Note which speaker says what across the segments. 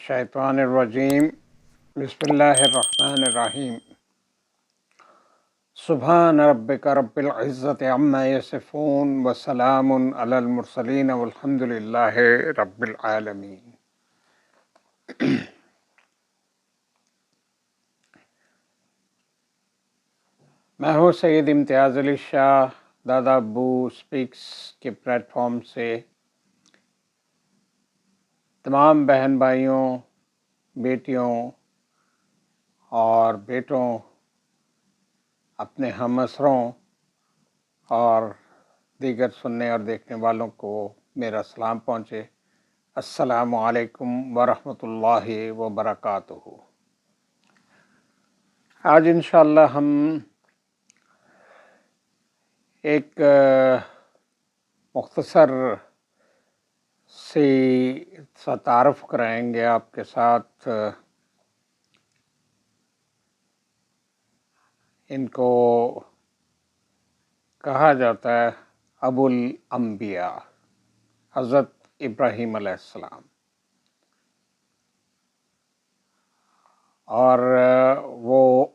Speaker 1: الشیطان الرجیم بسم اللہ الرحمن الرحیم سبحان ربک رب العزت عما یصفون وسلام علی المرسلین والحمد للہ رب العالمین۔ میں ہوں سید امتیاز علی شاہ، دادا ابو اسپیکس کے پلیٹ فارم سے تمام بہن بھائیوں، بیٹیوں اور بیٹوں، اپنے ہم اسروں اور دیگر سننے اور دیکھنے والوں کو میرا سلام پہنچے۔ السلام علیکم ورحمۃ اللہ وبرکاتہ۔ آج انشاءاللہ ہم ایک مختصر سا تعارف کرائیں گے آپ کے ساتھ۔ ان کو کہا جاتا ہے ابو الانبیاء، حضرت ابراہیم علیہ السلام۔ اور وہ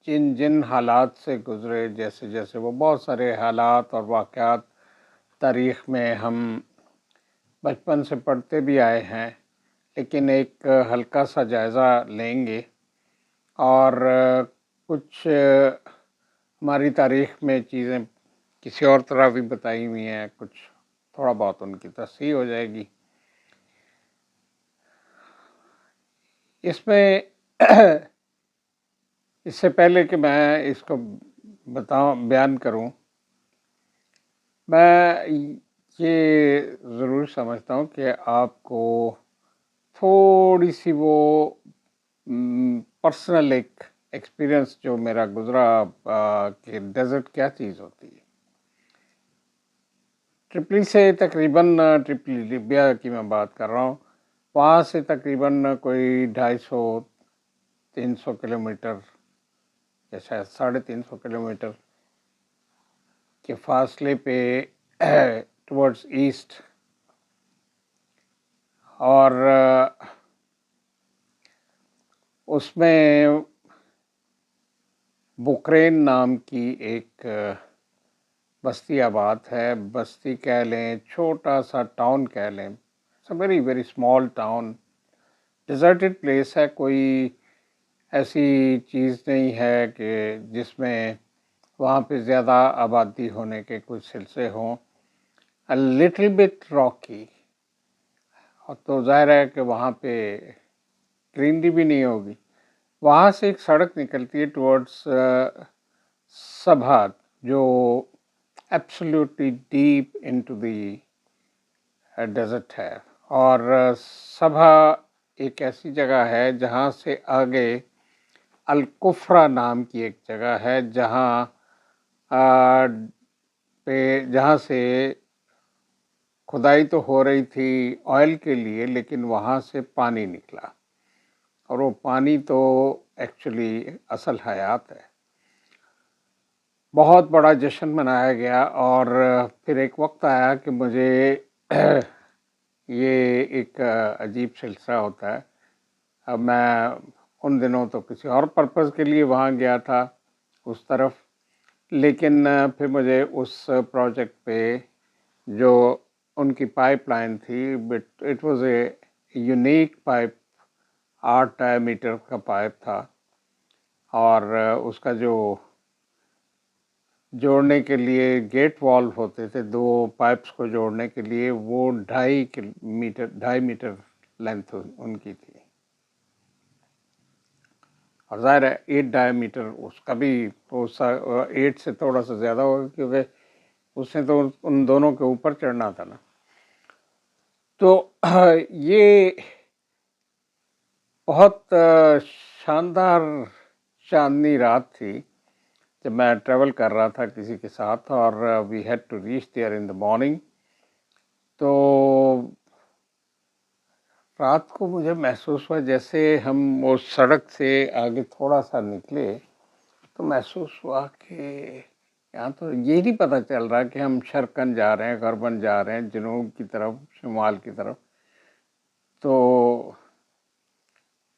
Speaker 1: جن حالات سے گزرے، جیسے وہ بہت سارے حالات اور واقعات تاریخ میں ہم بچپن سے پڑھتے بھی آئے ہیں، لیکن ایک ہلکا سا جائزہ لیں گے اور کچھ ہماری تاریخ میں چیزیں کسی اور طرح بھی بتائی ہوئی ہیں، کچھ تھوڑا بہت ان کی تصحیح ہو جائے گی۔ اس میں اس سے پہلے کہ میں اس کو بیان کروں، میں یہ ضرور سمجھتا ہوں کہ آپ کو تھوڑی سی وہ پرسنل ایک ایکسپیرئنس جو میرا گزرا کہ ڈیزرٹ کیا چیز ہوتی ہے۔ ٹرپلی سے تقریباً ٹرپلی لیبیا کی میں بات کر رہا ہوں، وہاں سے تقریباً کوئی 250-300 کلومیٹر یا شاید 350 کلومیٹر کے فاصلے پہ ٹورڈز ایسٹ، اور اس میں بکرین نام کی ایک بستی آباد ہے۔ بستی کہہ لیں، چھوٹا سا ٹاؤن کہہ لیں، very very small town, deserted place ہے۔ کوئی ایسی چیز نہیں ہے کہ جس میں وہاں پہ زیادہ آبادی ہونے کے کچھ سلسلے ہوں۔ لٹل بٹ راکی، اور تو ظاہر ہے کہ وہاں پہ گرینری بھی نہیں ہوگی۔ وہاں سے ایک سڑک نکلتی ہے ٹورڈز سبھا، جو absolutely deep into the desert ہے۔ اور سبھا ایک ایسی جگہ ہے جہاں سے آگے الکفرا نام کی ایک جگہ ہے، جہاں سے کھدائی تو ہو رہی تھی آئل کے لیے، لیکن وہاں سے پانی نکلا، اور وہ پانی تو ایکچولی اصل حیات ہے۔ بہت بڑا جشن منایا گیا، اور پھر ایک وقت آیا کہ مجھے یہ ایک عجیب سلسلہ ہوتا ہے۔ اب میں ان دنوں تو کسی اور پرپز کے لیے وہاں گیا تھا اس طرف، لیکن پھر مجھے اس پروجیکٹ پہ جو ان کی پائپ لائن تھی، but it was a unique pipe, 8 ڈائیمیٹر کا پائپ تھا، اور اس کا جو جوڑنے کے لیے گیٹ والو ہوتے تھے، 2 پائپس کو جوڑنے کے لیے، وہ 2.5 میٹر لینتھ ان کی تھی، اور ظاہر ہے 8 ڈائیمیٹر اس کا بھی 8 سے تھوڑا سا زیادہ ہوگا، کیونکہ اس نے تو ان دونوں کے اوپر چڑھنا تھا نا۔ تو یہ بہت شاندار چاندنی رات تھی جب میں ٹریول کر رہا تھا کسی کے ساتھ، اور we head to reach there in the morning. تو رات کو مجھے محسوس ہوا جیسے ہم اس سڑک سے آگے تھوڑا سا نکلے تو محسوس ہوا کہ یہاں تو یہ نہیں پتہ چل رہا کہ ہم شرقاً جا رہے ہیں، غرباً جا رہے ہیں، جنوب کی طرف، شمال کی طرف۔ تو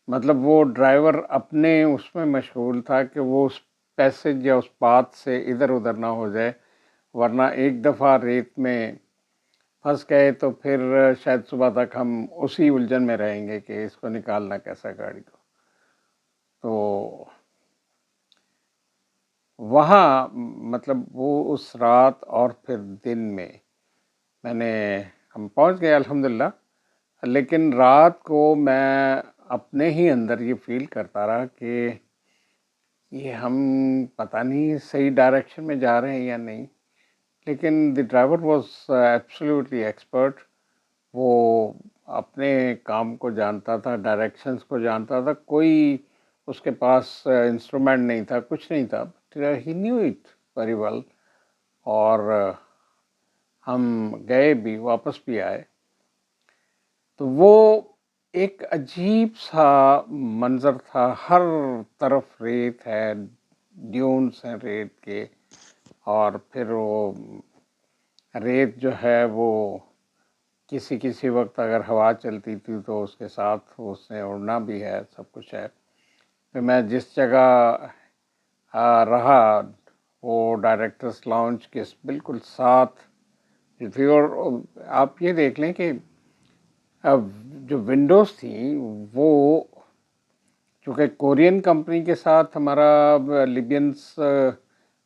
Speaker 1: مطلب وہ ڈرائیور اپنے اس میں مشغول تھا کہ وہ اس پیسج یا اس پاتھ سے ادھر ادھر نہ ہو جائے، ورنہ ایک دفعہ ریت میں پھنس گئے تو پھر شاید صبح تک ہم اسی الجھن میں رہیں گے کہ اس کو نکالنا کیسا گاڑی کو. تو وہاں مطلب وہ اس رات اور پھر دن میں ہم پہنچ گئے الحمدللہ، لیکن رات کو میں اپنے ہی اندر یہ فیل کرتا رہا کہ یہ ہم پتہ نہیں صحیح ڈائریکشن میں جا رہے ہیں یا نہیں. لیکن دی ڈرائیور واز ایبسلیوٹلی ایکسپرٹ. وہ اپنے کام کو جانتا تھا، ڈائریکشنز کو جانتا تھا، کوئی اس کے پاس انسٹرومنٹ نہیں تھا، کچھ نہیں تھا. ہی نیو اٹ ویری ویل. اور ہم گئے بھی، واپس بھی آئے. تو وہ ایک عجیب سا منظر تھا، ہر طرف ریت ہے، ڈیونس ہیں ریت کے، اور پھر وہ ریت جو ہے وہ کسی وقت اگر ہوا چلتی تھی تو اس کے ساتھ اس نے اڑنا بھی ہے، سب کچھ ہے. پھر میں جس جگہ رہا وہ ڈائریکٹرس لاؤنج کے بالکل ساتھ تھی. اور آپ یہ دیکھ لیں کہ جو ونڈوز تھیں وہ چونکہ کورین کمپنی کے ساتھ ہمارا لیبینس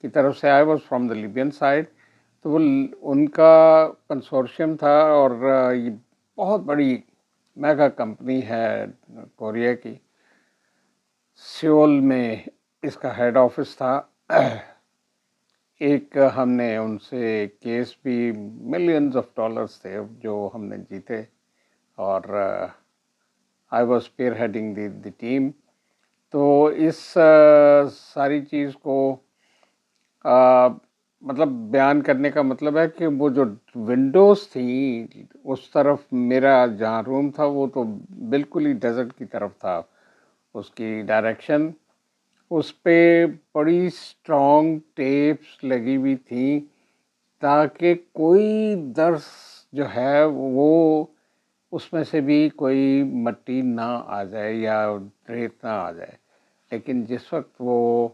Speaker 1: کی طرف سے آئے، واز فرام دا لیبین سائڈ، تو وہ ان کا کنسورشیم تھا. اور یہ بہت بڑی میگا کمپنی ہے کوریا کی. سیول میں اس کا ہیڈ آفس تھا. ایک ہم نے ان سے کیس بھی ملینز آف ڈالرز تھے جو ہم نے جیتے، اور I was spearheading the team. تو اس ساری چیز کو مطلب بیان کرنے کا مطلب ہے کہ وہ جو ونڈوز تھیں اس طرف میرا جہاں روم تھا وہ تو بالکل ہی ڈیزرٹ کی طرف تھا. اس کی ڈائریکشن، اس پہ بڑی اسٹرانگ ٹیپس لگی ہوئی تھیں تاکہ کوئی درس جو ہے وہ اس میں سے بھی کوئی مٹی نہ آ جائے یا ریت نہ آ جائے. لیکن جس وقت وہ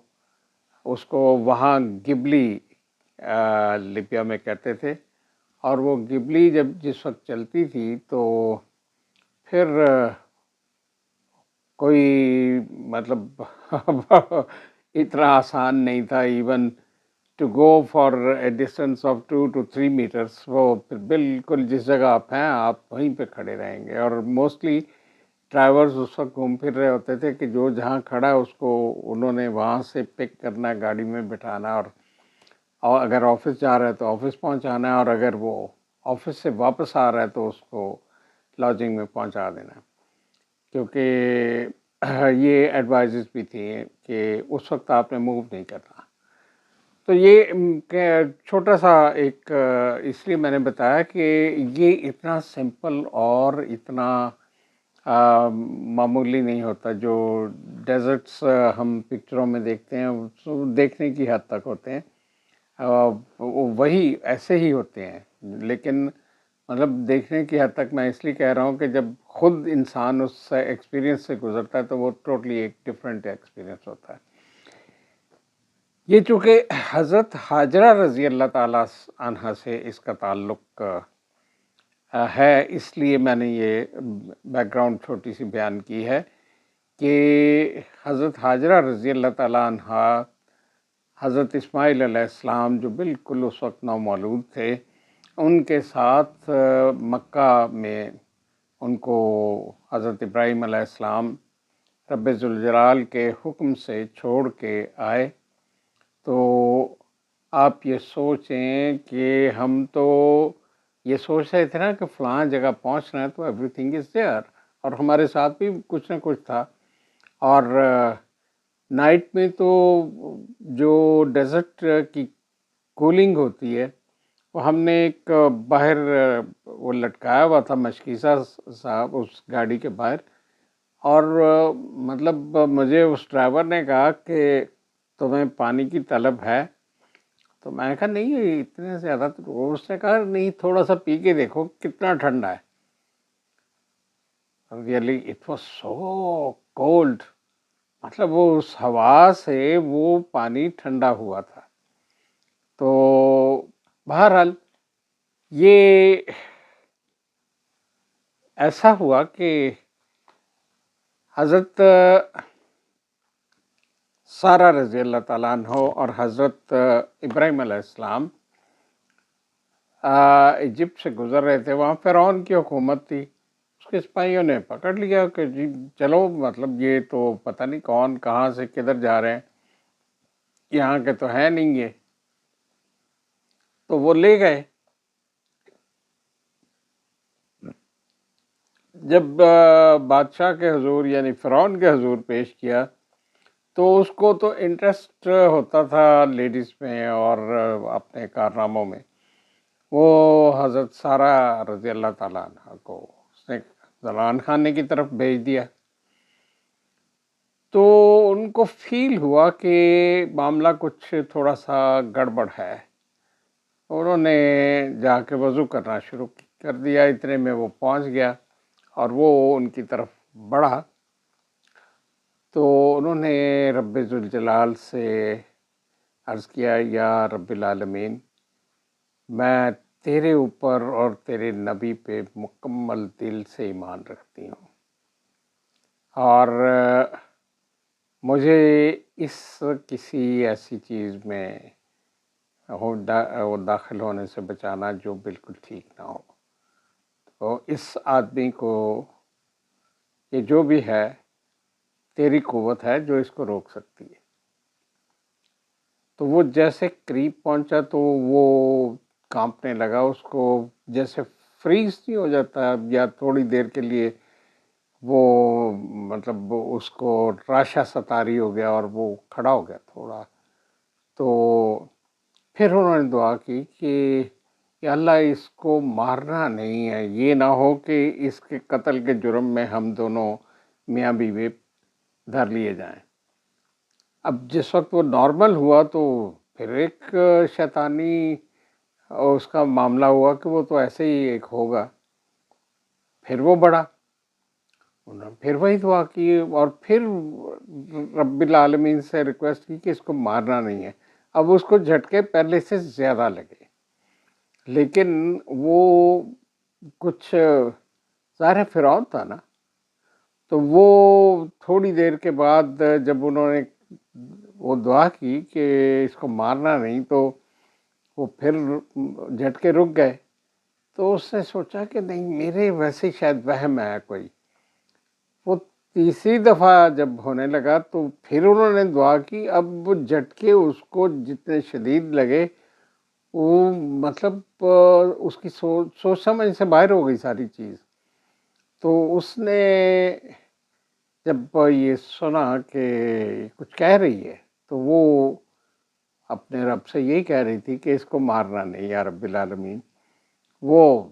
Speaker 1: اس کو وہاں گبلی لیبیا میں کہتے تھے، اور وہ گبلی جس وقت چلتی تھی تو پھر کوئی مطلب اتنا آسان نہیں تھا even to go for a distance of 2 to 3 meters. وہ پھر بالکل جس جگہ آپ ہیں آپ وہیں پہ کھڑے رہیں گے. اور موسٹلی ڈرائیورز اس وقت گھوم پھر رہے ہوتے تھے کہ جو جہاں کھڑا ہے اس کو انہوں نے وہاں سے پک کرنا ہے، گاڑی میں بٹھانا، اور اگر آفس جا رہا ہے تو آفس پہنچانا ہے، اور اگر وہ آفس سے واپس آ رہا ہے تو اس کو لاجنگ میں پہنچا دینا ہے. کیونکہ یہ ایڈوائزز بھی تھی کہ اس وقت آپ نے موو نہیں کرنا. تو یہ چھوٹا سا ایک اس لیے میں نے بتایا کہ یہ اتنا سمپل اور اتنا معمولی نہیں ہوتا. جو ڈیزرٹس ہم پکچروں میں دیکھتے ہیں دیکھنے کی حد تک ہوتے ہیں، وہی ایسے ہی ہوتے ہیں. لیکن مطلب دیکھنے کی حد تک میں اس لیے کہہ رہا ہوں کہ جب خود انسان اس ایکسپیرینس سے گزرتا ہے تو وہ ٹوٹلی ایک ڈفرینٹ ایکسپیرینس ہوتا ہے. یہ چونکہ حضرت حاجرہ رضی اللہ تعالیٰ عنہا سے اس کا تعلق ہے، اس لیے میں نے یہ بیک گراؤنڈ چھوٹی سی بیان کی ہے کہ حضرت حاجرہ رضی اللہ تعالیٰ عنہا حضرت اسماعیل علیہ السلام جو بالکل اس وقت نومولود تھے، ان کے ساتھ مکہ میں ان کو حضرت ابراہیم علیہ السلام رب ذوالجلال کے حکم سے چھوڑ کے آئے. تو آپ یہ سوچیں کہ ہم تو یہ سوچ رہے تھے نا کہ فلاں جگہ پہنچنا ہے تو ایوری تھنگ از دیئر، اور ہمارے ساتھ بھی کچھ نہ کچھ تھا. اور نائٹ میں تو جو ڈیزرٹ کی کولنگ ہوتی ہے وہ ہم نے ایک باہر وہ لٹکایا ہوا تھا مشکیزہ صاحب اس گاڑی کے باہر. اور مطلب مجھے اس ڈرائیور نے کہا کہ تمہیں پانی کی طلب ہے؟ تو میں نے کہا نہیں اتنے زیادہ. تو اس نے کہا نہیں تھوڑا سا پی کے دیکھو کتنا ٹھنڈا ہے. Really it was so cold, مطلب وہ اس ہوا سے وہ پانی ٹھنڈا ہوا تھا. تو بہرحال یہ ایسا ہوا کہ حضرت سارہ رضی اللہ تعالیٰ عنہ اور حضرت ابراہیم علیہ السلام ایجپٹ سے گزر رہے تھے. وہاں فرعون کی حکومت تھی. اس کے سپاہیوں نے پکڑ لیا کہ جی چلو، مطلب یہ تو پتہ نہیں کون کہاں سے کدھر جا رہے ہیں، یہاں کے تو ہے نہیں یہ. تو وہ لے گئے. جب بادشاہ کے حضور یعنی فرعون کے حضور پیش کیا تو اس کو تو انٹرسٹ ہوتا تھا لیڈیز میں اور اپنے کارناموں میں. وہ حضرت سارہ رضی اللہ تعالیٰ عنہ کو اس نے زنان خانے کی طرف بھیج دیا. تو ان کو فیل ہوا کہ معاملہ کچھ تھوڑا سا گڑبڑ ہے. انہوں نے جا کے وضو کرنا شروع کر دیا. اتنے میں وہ پہنچ گیا اور وہ ان کی طرف بڑھا. تو انہوں نے رب ذوالجلال سے عرض کیا، یا رب العالمین، میں تیرے اوپر اور تیرے نبی پہ مکمل دل سے ایمان رکھتی ہوں، اور مجھے اس کسی ایسی چیز میں داخل ہونے سے بچانا جو بالکل ٹھیک نہ ہو. تو اس آدمی کو، یہ جو بھی ہے، تیری قوت ہے جو اس کو روک سکتی ہے. تو وہ جیسے قریب پہنچا تو وہ کانپنے لگا. اس کو جیسے فریز نہیں ہو جاتا یا تھوڑی دیر کے لیے وہ مطلب اس کو راشا ستاری ہو گیا اور وہ کھڑا ہو گیا تھوڑا. تو پھر انہوں نے دعا کی کہ یا اللہ اس کو مارنا نہیں ہے، یہ نہ ہو کہ اس کے قتل کے جرم میں ہم دونوں میاں بیوی دھر لیے جائیں. اب جس وقت وہ نارمل ہوا تو پھر ایک شیطانی اس کا معاملہ ہوا کہ وہ تو ایسے ہی ایک ہوگا. پھر وہ بڑھا، انہوں نے پھر وہی دعا کی اور پھر رب العالمین سے ریکویسٹ کی کہ اس کو مارنا نہیں ہے. اب اس کو جھٹکے پہلے سے زیادہ لگے، لیکن وہ کچھ ظاہر فرعون تھا نا. تو وہ تھوڑی دیر کے بعد جب انہوں نے وہ دعا کی کہ اس کو مارنا نہیں، تو وہ پھر جھٹکے رک گئے. تو اس نے سوچا کہ نہیں، میرے ویسے شاید وہم ہے کوئی. وہ تیسری دفعہ جب ہونے لگا تو پھر انہوں نے دعا کی. اب وہ جھٹکے اس کو جتنے شدید لگے، وہ مطلب اس کی سوچ سمجھ سے باہر ہو گئی ساری چیز. تو اس نے جب یہ سنا کہ کچھ کہہ رہی ہے تو وہ اپنے رب سے یہی کہہ رہی تھی کہ اس کو مارنا نہیں یا رب العالمین. وہ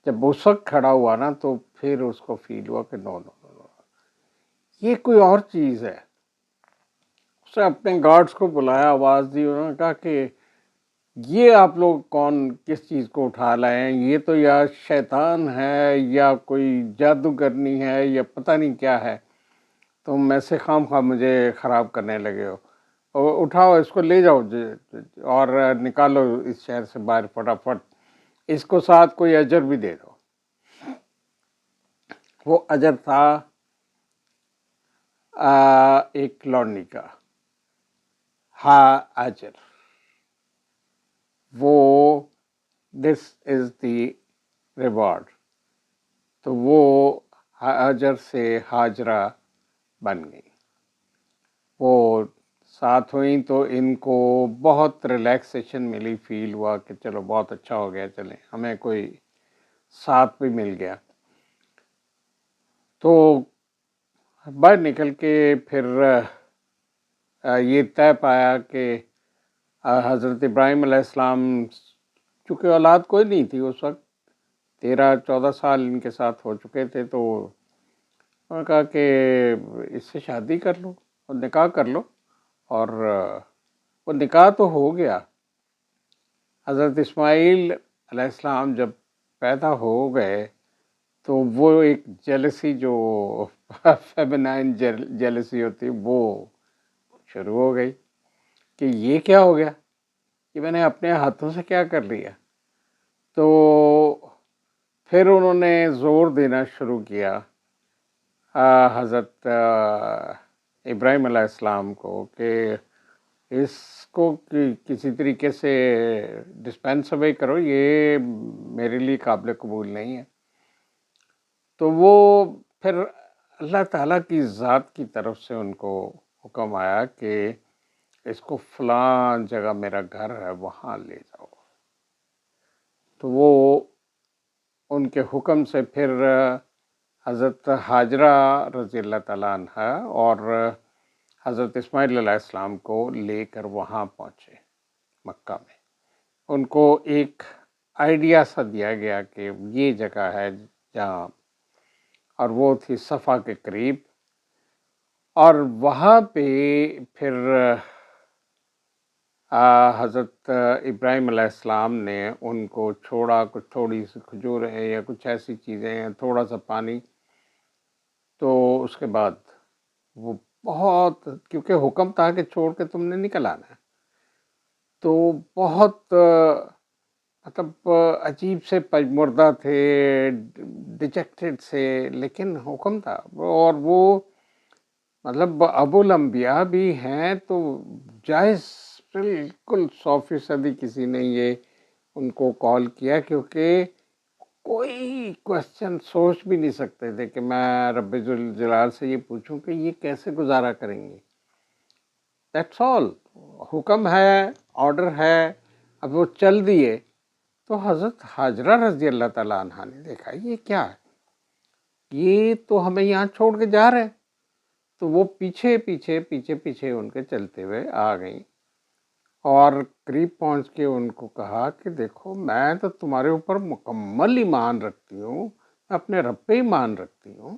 Speaker 1: جب اس وقت کھڑا ہوا نا تو پھر اس کو فیل ہوا کہ نو نو نو، یہ کوئی اور چیز ہے. اس نے اپنے گارڈز کو بلایا، آواز دی. انہوں نے کہا کہ یہ آپ لوگ کون کس چیز کو اٹھا لائے ہیں؟ یہ تو یا شیطان ہے یا کوئی جادوگرنی ہے یا پتہ نہیں کیا ہے. تم ایسے خام خواہ مجھے خراب کرنے لگے ہو. اٹھاؤ اس کو، لے جاؤ اور نکالو اس شہر سے باہر فٹافٹ. اس کو ساتھ کوئی اجر بھی دے دو. وہ اجر تھا ایک لونڈی کا، ہاں اجر. وہ دس از دی ریوارڈ. تو وہ اجر سے ہاجرہ بن گئی. وہ ساتھ ہوئیں تو ان کو بہت ریلیکسیشن ملی. فیل ہوا کہ چلو بہت اچھا ہو گیا، چلیں ہمیں کوئی ساتھ بھی مل گیا. تو باہر نکل کے پھر یہ طے پایا کہ حضرت ابراہیم علیہ السلام، چونکہ اولاد کوئی نہیں تھی اس وقت، 13-14 سال ان کے ساتھ ہو چکے تھے، تو انہوں نے کہا کہ اس سے شادی کر لو اور نکاح کر لو. اور وہ نکاح تو ہو گیا. حضرت اسماعیل علیہ السلام جب پیدا ہو گئے تو وہ ایک جیلسی جو فیمینائن جیلسی ہوتی ہے وہ شروع ہو گئی کہ یہ کیا ہو گیا، کہ میں نے اپنے ہاتھوں سے کیا کر لیا. تو پھر انہوں نے زور دینا شروع کیا حضرت ابراہیم علیہ السلام کو کہ اس کو کسی طریقے سے ڈسپینس اوے کرو، یہ میرے لیے قابل قبول نہیں ہے. تو وہ پھر اللہ تعالیٰ کی ذات کی طرف سے ان کو حکم آیا کہ اس کو فلاں جگہ میرا گھر ہے وہاں لے جاؤ. تو وہ ان کے حکم سے پھر حضرت ہاجرہ رضی اللہ تعالیٰ عنہ اور حضرت اسماعیل علیہ السلام کو لے کر وہاں پہنچے مکہ میں. ان کو ایک آئیڈیا سا دیا گیا کہ یہ جگہ ہے جہاں، اور وہ تھی صفا کے قریب. اور وہاں پہ پھر حضرت ابراہیم علیہ السلام نے ان کو چھوڑا، کچھ تھوڑی سی کھجور ہے یا کچھ ایسی چیزیں ہیں، تھوڑا سا پانی. تو اس کے بعد وہ بہت، کیونکہ حکم تھا کہ چھوڑ کے تم نے نکل آنا ہے، تو بہت مطلب عجیب سے پجمردہ تھے، ڈیجیکٹڈ سے، لیکن حکم تھا. اور وہ مطلب ابو الانبیاء بھی ہیں تو جائز بالکل 100% کسی نے یہ ان کو کال کیا، کیونکہ کوئی کوشچن سوچ بھی نہیں سکتے تھے کہ میں رب ذوالجلال سے یہ پوچھوں کہ یہ کیسے گزارا کریں گے. That's all. حکم ہے، آرڈر ہے، اب وہ چل دیے. تو حضرت حاجرہ رضی اللہ تعالیٰ عنہ نے دیکھا یہ کیا ہے، یہ تو ہمیں یہاں چھوڑ کے جا رہے ہیں. تو وہ پیچھے پیچھے پیچھے پیچھے ان کے چلتے ہوئے آ گئیں اور قریب پہنچ کے ان کو کہا کہ دیکھو میں تو تمہارے اوپر مکمل ایمان رکھتی ہوں، میں اپنے رب پہ ایمان رکھتی ہوں،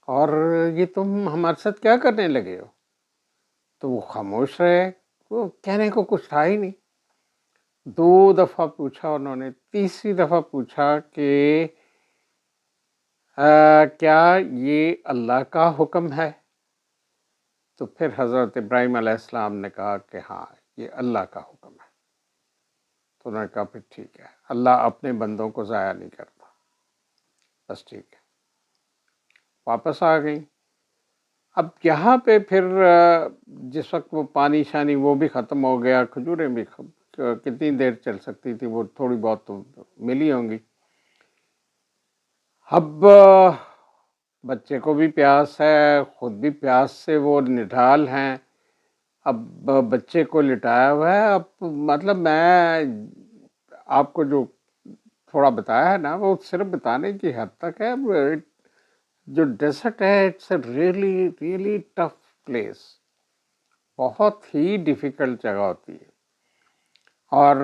Speaker 1: اور یہ تم ہمارے ساتھ کیا کرنے لگے ہو. تو وہ خاموش رہے، وہ کہنے کو کچھ تھا ہی نہیں. 2 دفعہ پوچھا انہوں نے، تیسری دفعہ پوچھا کہ کیا یہ اللہ کا حکم ہے؟ تو پھر حضرت ابراہیم علیہ السلام نے کہا کہ ہاں یہ اللہ کا حکم ہے. تو انہوں نے کہا پھر ٹھیک ہے، اللہ اپنے بندوں کو ضائع نہیں کرتا، بس ٹھیک ہے. واپس آ گئیں. اب یہاں پہ پھر جس وقت وہ پانی شانی وہ بھی ختم ہو گیا، کھجوریں بھی کتنی دیر چل سکتی تھی، وہ تھوڑی بہت تو ملی ہوں گی. اب بچے کو بھی پیاس ہے، خود بھی پیاس سے وہ نڈھال ہیں. اب بچے کو لٹایا ہوا ہے. اب مطلب میں آپ کو جو تھوڑا بتایا ہے نا وہ صرف بتانے کی حد تک ہے. جو ڈیزرٹ ہے it's a really really tough place, بہت ہی ڈیفیکلٹ جگہ ہوتی ہے. اور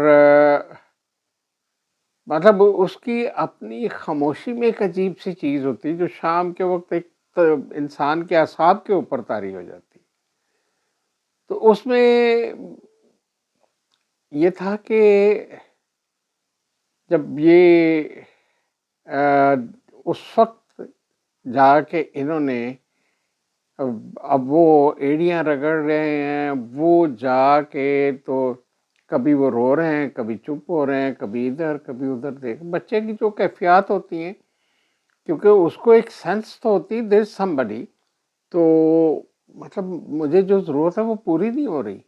Speaker 1: مطلب اس کی اپنی خاموشی میں ایک عجیب سی چیز ہوتی ہے جو شام کے وقت ایک انسان کے اعصاب کے اوپر طاری ہو جاتی. تو اس میں یہ تھا کہ جب یہ اس وقت جا کے انہوں نے اب وہ ایڑیاں رگڑ رہے ہیں، وہ جا کے تو کبھی وہ رو رہے ہیں، کبھی چپ ہو رہے ہیں، کبھی ادھر کبھی ادھر. دیکھ بچے کی جو کیفیات ہوتی ہیں، کیونکہ اس کو ایک سینس تو ہوتی ہے دیر سمبڈی، تو مطلب مجھے جو ضرورت ہے وہ پوری نہیں ہو رہی.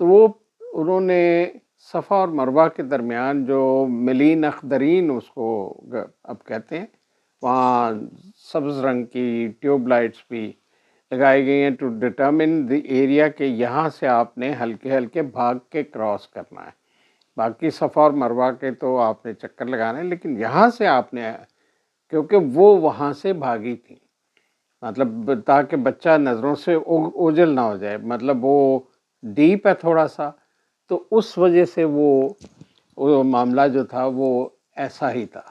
Speaker 1: تو وہ انہوں نے صفا اور مروہ کے درمیان جو ملین اخدرین اس کو اب کہتے ہیں، وہاں سبز رنگ کی ٹیوب لائٹس بھی لگائی گئی ہیں ٹو ڈٹرمن دی ایریا کہ یہاں سے آپ نے ہلکے ہلکے بھاگ کے کراس کرنا ہے. باقی صفا اور مروہ کے تو آپ نے چکر لگانے، لیکن یہاں سے آپ نے، کیونکہ وہ وہاں سے بھاگی تھی، مطلب تاکہ بچہ نظروں سے اوجھل نہ ہو جائے، مطلب وہ ڈیپ ہے تھوڑا سا، تو اس وجہ سے وہ معاملہ جو تھا وہ ایسا ہی تھا.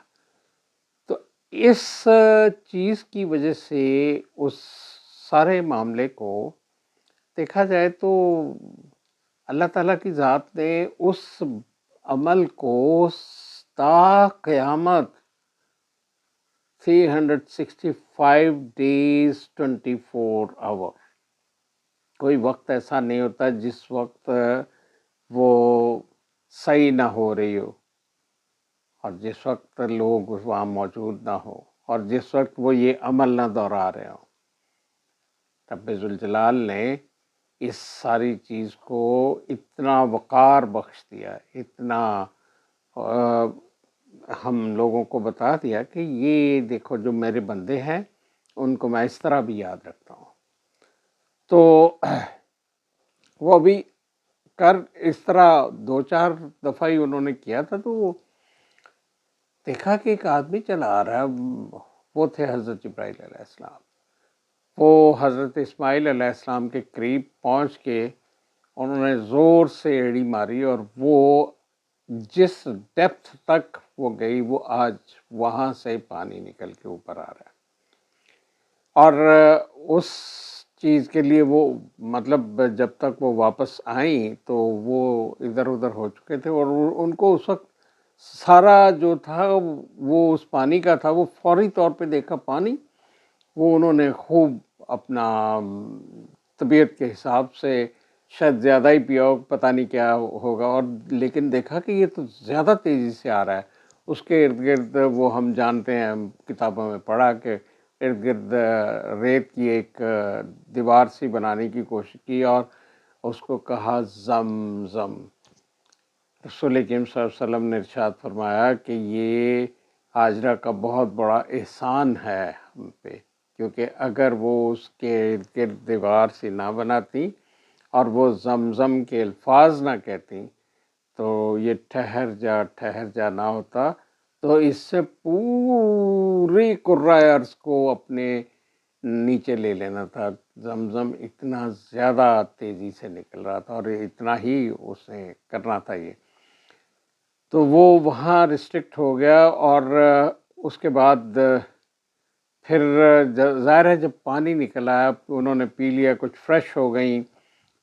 Speaker 1: تو اس چیز کی وجہ سے اس سارے معاملے کو دیکھا جائے تو اللہ تعالیٰ کی ذات نے اس عمل کو تا قیامت 365 days 24 hour. کوئی وقت ایسا نہیں ہوتا جس وقت وہ صحیح نہ ہو رہی ہو، اور جس وقت لوگ وہاں موجود نہ ہو، اور جس وقت وہ یہ عمل نہ دہرا رہے ہوں۔ رب ذوالجلال نے اس ساری چیز کو اتنا وقار بخش دیا، اتنا ہم لوگوں کو بتا دیا کہ یہ دیکھو جو میرے بندے ہیں ان کو میں اس طرح بھی یاد رکھتا ہوں۔ تو وہ بھی کر اس طرح 2-4 دفعہ ہی انہوں نے کیا تھا، تو دیکھا کہ ایک آدمی چلا آ رہا ہے، وہ تھے حضرت جبرائیل علیہ السلام۔ وہ حضرت اسماعیل علیہ السلام کے قریب پہنچ کے انہوں نے زور سے ایڑی ماری، اور وہ جس ڈیپتھ تک وہ گئی وہ آج وہاں سے پانی نکل کے اوپر آ رہا ہے۔ اور اس چیز کے لیے وہ مطلب جب تک وہ واپس آئیں تو وہ ادھر ادھر ہو چکے تھے، اور ان کو اس وقت سارا جو تھا وہ اس پانی کا تھا، وہ فوری طور پہ دیکھا پانی، وہ انہوں نے خوب اپنا طبیعت کے حساب سے شاید زیادہ ہی پیا ہو، پتہ نہیں کیا ہوگا، اور لیکن دیکھا کہ یہ تو زیادہ تیزی سے آ رہا ہے۔ اس کے ارد گرد وہ ہم جانتے ہیں، کتابوں میں پڑھا کہ ارد گرد ریت کی ایک دیوار سی بنانے کی کوشش کی، اور اس کو کہا زم زم۔ رسول کریم صلی اللہ علیہ وسلم نے ارشاد فرمایا کہ یہ ہاجرہ کا بہت بڑا احسان ہے ہم پہ، کیونکہ اگر وہ اس کے ارد گرد دیوار سی نہ بناتی اور وہ زمزم کے الفاظ نہ کہتی تو یہ ٹھہر جا نہ ہوتا، تو اس سے پوری قرۂ ارض کو اپنے نیچے لے لینا تھا۔ زمزم اتنا زیادہ تیزی سے نکل رہا تھا، اور اتنا ہی اس نے کرنا تھا یہ، تو وہ وہاں ریسٹرکٹ ہو گیا۔ اور اس کے بعد پھر ظاہر ہے جب پانی نکل آیا انہوں نے پی لیا، کچھ فریش ہو گئیں،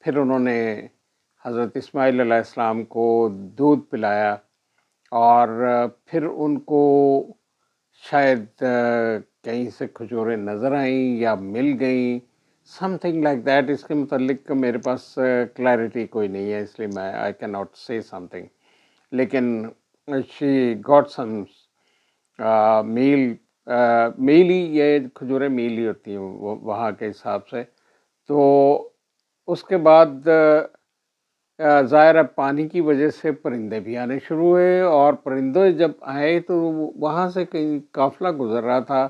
Speaker 1: پھر انہوں نے حضرت اسماعیل علیہ السلام کو دودھ پلایا، اور پھر ان کو شاید کہیں سے کھجوریں نظر آئیں یا مل گئیں، سم تھنگ لائک دیٹ۔ اس کے متعلق میرے پاس کلیئرٹی کوئی نہیں ہے، اس لیے میں آئی کین ناٹ سے سم تھنگ، لیکن شی گاٹ سم میل، میل ہی، یہ کھجوریں میل ہی ہوتی ہیں وہاں کے حساب سے۔ تو اس کے بعد ظاہر ہے پانی کی وجہ سے پرندے بھی آنے شروع ہوئے، اور پرندے جب آئے تو وہاں سے کئی قافلہ گزر رہا تھا،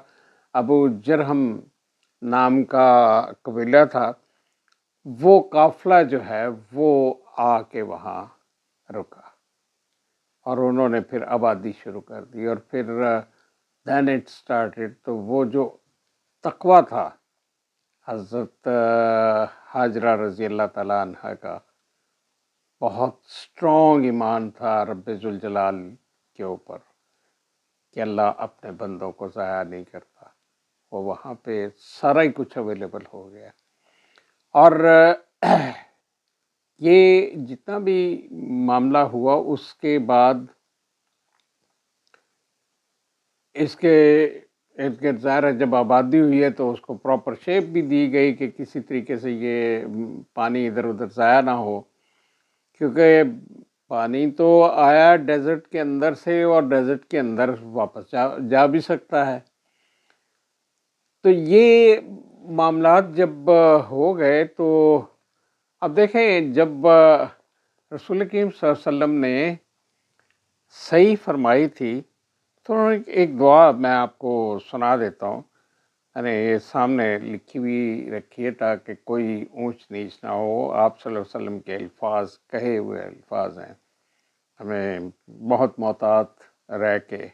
Speaker 1: ابو جرہم نام کا قبیلہ تھا، وہ قافلہ جو ہے وہ آ کے وہاں رکا، اور انہوں نے پھر آبادی شروع کر دی، اور پھر then it started۔ تو وہ جو تقویٰ تھا حضرت ہاجرہ رضی اللہ تعالیٰ عنہ کا، بہت اسٹرانگ ایمان تھا رب ذوالجلال کے اوپر کہ اللہ اپنے بندوں کو ضائع نہیں کرتا، وہ وہاں پہ سارا ہی کچھ اویلیبل ہو گیا۔ اور یہ جتنا بھی معاملہ ہوا اس کے بعد اس کے ارد گرد ظاہر ہے جب آبادی ہوئی ہے تو اس کو پراپر شیپ بھی دی گئی کہ کسی طریقے سے یہ پانی ادھر ادھر ضائع نہ ہو، کیونکہ پانی تو آیا ڈیزرٹ کے اندر سے، اور ڈیزرٹ کے اندر واپس جا بھی سکتا ہے۔ تو یہ معاملات جب ہو گئے تو اب دیکھیں، جب رسول کریم صلی اللہ علیہ وسلم نے صحیح فرمائی تھی تو انہوں نے ایک دعا میں آپ کو سنا دیتا ہوں، یعنی یہ سامنے لکھی ہوئی رکھی ہے تاکہ کوئی اونچ نیچ نہ ہو۔ آپ صلی اللہ علیہ وسلم کے الفاظ کہے ہوئے الفاظ ہیں، ہمیں بہت محتاط رہ کے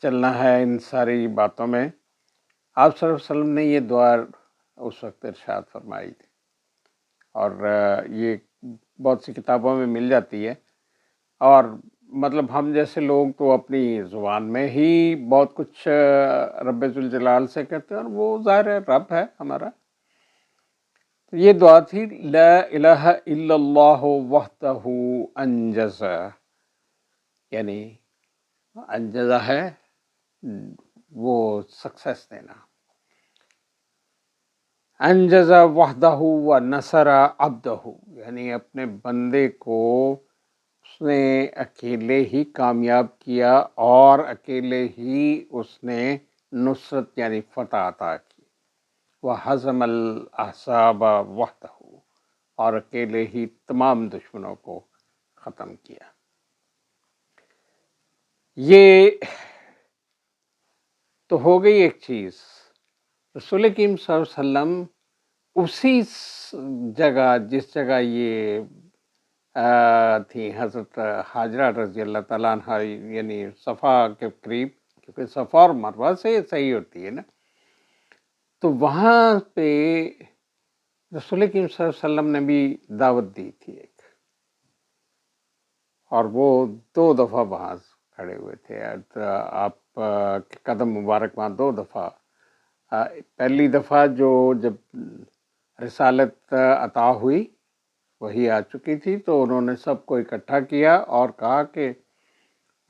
Speaker 1: چلنا ہے ان ساری باتوں میں۔ آپ صلی اللہ علیہ وسلم نے یہ دعا اس وقت ارشاد فرمائی تھی، اور یہ بہت سی کتابوں میں مل جاتی ہے، اور مطلب ہم جیسے لوگ تو اپنی زبان میں ہی بہت کچھ رب ذوالجلال سے کہتے ہیں، اور وہ ظاہر ہے رب ہے ہمارا۔ تو یہ دعا تھی، لا الہ الا اللہ وحدہ انجز، یعنی انجزہ ہے وہ سکسیس دینا. انجز وحدہ و نصر عبدہ، یعنی اپنے بندے کو اس نے اکیلے ہی کامیاب کیا اور اکیلے ہی اس نے نصرت یعنی فتح عطا کی. وَحَزَمَ الْأَحْزَابَ وَحْدَهُ، اور اکیلے ہی تمام دشمنوں کو ختم کیا. یہ تو ہو گئی ایک چیز. رسول کریم صلی اللہ علیہ وسلم اسی جگہ جس جگہ یہ تھی حضرت حاجرہ رضی اللہ تعالیٰ عنہ، یعنی صفا کے قریب، کیونکہ صفا اور مروہ سے صحیح ہوتی ہے نا، تو وہاں پہ رسول کریم صلی اللہ علیہ وسلم نے بھی دعوت دی تھی ایک، اور وہ 2 دفعہ وہاں کھڑے ہوئے تھے. آپ کے قدم مبارک وہاں 2 دفعہ. پہلی دفعہ جب رسالت عطا ہوئی، وہی آ چکی تھی، تو انہوں نے سب کو اکٹھا کیا اور کہا کہ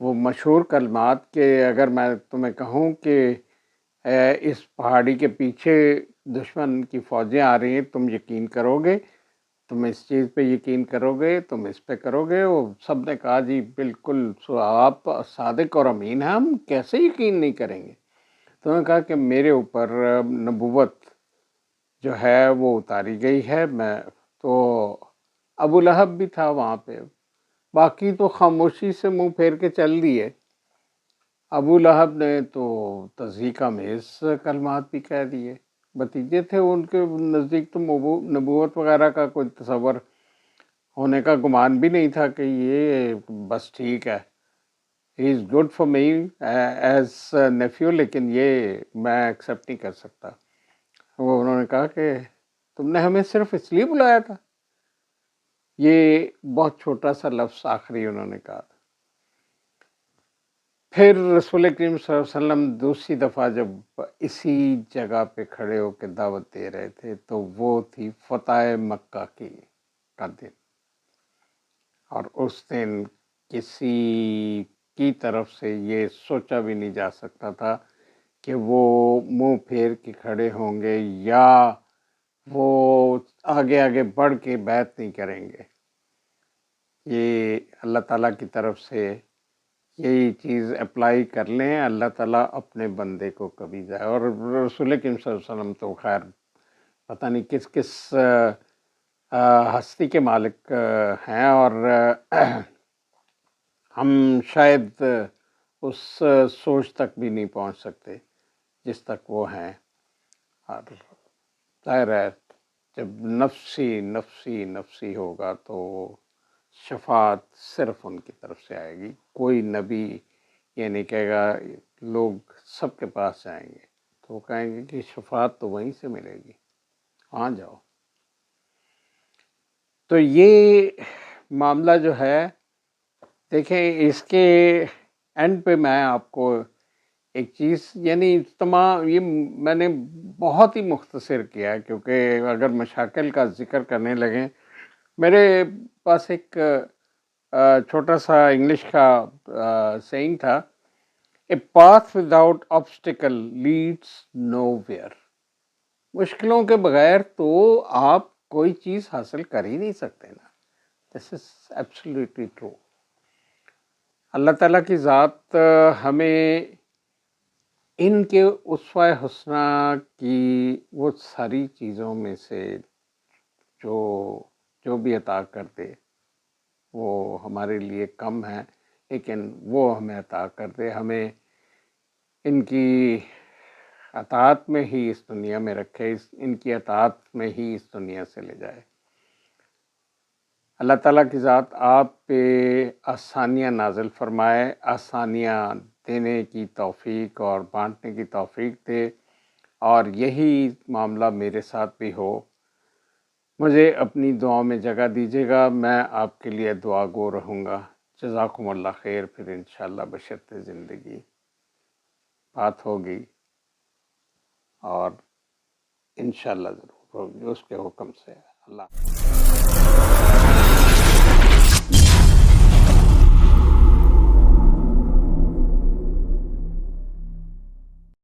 Speaker 1: وہ مشہور کلمات کہ اگر میں تمہیں کہوں کہ اس پہاڑی کے پیچھے دشمن کی فوجیں آ رہی ہیں، تم یقین کرو گے، تم اس چیز پہ یقین کرو گے، تم اس پہ کرو گے. وہ سب نے کہا جی بالکل، آپ صادق اور امین ہیں، ہم کیسے یقین نہیں کریں گے. تو انہوں نے کہا کہ میرے اوپر نبوت جو ہے وہ اتاری گئی ہے. میں تو ابو لہب بھی تھا وہاں پہ، باقی تو خاموشی سے منہ پھیر کے چل دیے. ابو لہب نے تو تصدیق آمیز کلمات بھی کہہ دیے. بھتیجے تھے ان کے نزدیک، تو نبوت وغیرہ کا کوئی تصور ہونے کا گمان بھی نہیں تھا کہ یہ بس ٹھیک ہے، he is good for me as nephew, لیکن یہ میں ایکسیپٹ نہیں کر سکتا. وہ انہوں نے کہا کہ تم نے ہمیں صرف اس لیے بلایا تھا. یہ بہت چھوٹا سا لفظ آخری انہوں نے کہا. پھر رسول کریم صلی اللہ علیہ وسلم دوسری دفعہ جب اسی جگہ پہ کھڑے ہو کے دعوت دے رہے تھے، تو وہ تھی فتح مکہ کا دن. اور اس دن کسی کی طرف سے یہ سوچا بھی نہیں جا سکتا تھا کہ وہ منہ پھیر کے کھڑے ہوں گے یا وہ آگے آگے بڑھ کے بیعت نہیں کریں گے. یہ اللہ تعالیٰ کی طرف سے یہی چیز اپلائی کر لیں، اللہ تعالیٰ اپنے بندے کو کبھی جائے. اور رسول کریم صلی اللہ علیہ وسلم تو خیر پتہ نہیں کس کس ہستی کے مالک ہیں، اور ہم شاید اس سوچ تک بھی نہیں پہنچ سکتے جس تک وہ ہیں. اور ظاہر ہے جب نفسی نفسی نفسی ہوگا تو شفاعت صرف ان کی طرف سے آئے گی. کوئی نبی یہ نہیں کہے گا لوگ سب کے پاس جائیں گے، تو وہ کہیں گے کہ شفاعت تو وہیں سے ملے گی، وہاں جاؤ. تو یہ معاملہ جو ہے، دیکھیں اس کے اینڈ پہ میں آپ کو ایک چیز، یعنی تمام یہ میں نے بہت ہی مختصر کیا، کیونکہ اگر مشاکل کا ذکر کرنے لگیں، میرے پاس ایک چھوٹا سا انگلش کا سینگ تھا، a path without obstacle leads nowhere. مشکلوں کے بغیر تو آپ کوئی چیز حاصل کر ہی نہیں سکتے نا. دس از ایبسلیوٹلی ٹرو. اللہ تعالیٰ کی ذات ہمیں ان کے اسوہ حسنہ کی وہ ساری چیزوں میں سے جو بھی عطا کر دے وہ ہمارے لیے کم ہے، لیکن وہ ہمیں عطا کر دے، ہمیں ان کی اطاعت میں ہی اس دنیا میں رکھے، ان کی اطاعت میں ہی اس دنیا سے لے جائے. اللہ تعالیٰ کی ذات آپ پہ آسانیاں نازل فرمائے، آسانیاں دینے کی توفیق اور بانٹنے کی توفیق دے، اور یہی معاملہ میرے ساتھ بھی ہو. مجھے اپنی دعاؤں میں جگہ دیجیے گا، میں آپ کے لیے دعا گو رہوں گا. جزاکم اللہ خیر. پھر انشاءاللہ بشرط زندگی بات ہوگی، اور انشاءاللہ ضرور ہوگی اس کے حکم سے. اللہ